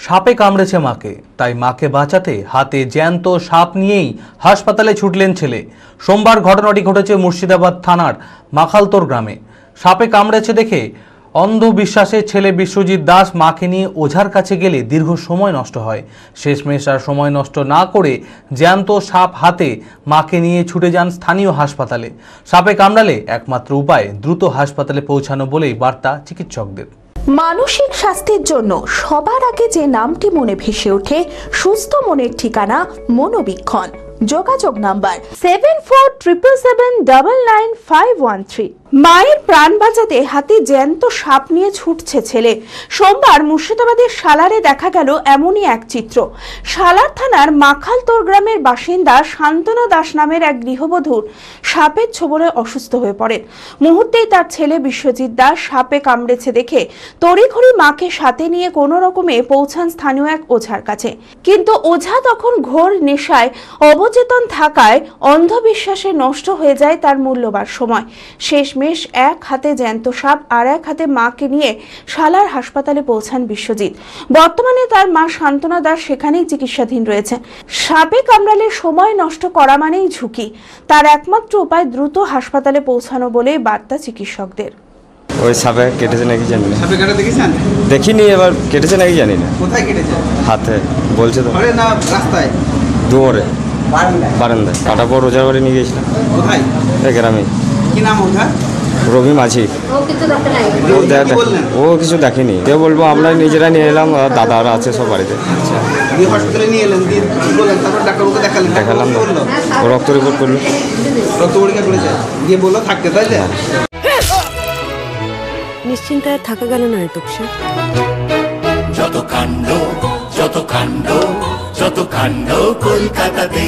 সাপে কামড়েছে মাকে, তাই মাকে বাঁচাতে হাতে জ্যান্ত সাপ নিয়েই হাসপাতালে ছুটলেন ছেলে। সোমবার ঘটনাটি ঘটেছে মুর্শিদাবাদ থানার মাখালতোর গ্রামে। সাপে কামড়েছে দেখে অন্ধবিশ্বাসে ছেলে বিশ্বজিৎ দাস মাকে নিয়ে ওঝার কাছে গেলে দীর্ঘ সময় নষ্ট হয়। শেষমেশ আর সময় নষ্ট না করে জ্যান্ত সাপ হাতে মাকে নিয়ে ছুটে যান স্থানীয় হাসপাতালে। সাপে কামড়ালে একমাত্র উপায় দ্রুত হাসপাতালে পৌঁছানো বলেই বার্তা চিকিৎসকদের। মানসিক স্বাস্থ্যের জন্য সবার আগে যে নামটি মনে ভেসে ওঠে, সুস্থ মনের ঠিকানা মনোবীক্ষণ। যোগাযোগ নাম্বার 7477799513। মায়ের প্রাণ বাঁচাতে হাতে জ্যান্ত সাপ নিয়ে ছুটছে ছেলে। সোমবার মুর্শিদাবাদের সালারে দেখা গেল এমনই এক চিত্র। সালার থানার মাখালতোর গ্রামের বাসিন্দা শান্তনা দাস নামের এক গৃহবধূর সাপের ছোবলে অসুস্থ হয়ে পড়েন। মুহূর্তেই তার ছেলে বিশ্বজিৎ দাস সাপে কামড়েছে দেখে তড়িঘড়ি মাকে সাথে নিয়ে কোনো রকমে পৌঁছান স্থানীয় এক ওঝার কাছে। কিন্তু ওঝা তখন ঘোর নেশায় অবচেতন থাকায় অন্ধবিশ্বাসে নষ্ট হয়ে যায় তার মূল্যবান সময়। শেষমেশ এক হাতে জ্যান্ত সাপ আর এক হাতে মাকে নিয়ে সালার হাসপাতালে পৌঁছান বিশ্বজিৎ। বর্তমানে তার মা শান্তনা দাস সেখানেই চিকিৎসাধীন রয়েছেন। সাপে কামড়ালে সময় নষ্ট করা মানেই ঝুঁকি। তার একমাত্র উপায় দ্রুত হাসপাতালে পৌঁছানো বলে বার্তা চিকিৎসকদের। ওই সাপে কেটেছে নাকি জানি না। সাপে কাটা দেখেছেন? দেখিনি, এবার কেটেছে নাকি জানি না। কোথায় কেটেছে? হাতে বলছে তো। ঘরে না রাস্তায়? দুয়ারে বারান্দায়। কাটা পর রোজার বাড়ি নিয়ে গেছিলাম। কোথায়? গ্রামে। কি নাম ওটা? রবি মাঝি। ও কিছু দেখেনি। কেউ বলবো আমরা নিজেরা নিয়ে এলাম, দাদারা আছে সব বাড়িতে। হাসপাতালে নিয়ে এলেন, দিয়ে কি বললেন? তারপর ডাক্তারবাবুকে দেখালাম, রক্ত রিপোর্ট করলো, রক্ত পরীক্ষা করেছে, দিয়ে বললো থাকতে, তাই না? নিশ্চিন্তায় থাকা গেল না এতক্ষণ। যত কাণ্ড কলকাতাতে।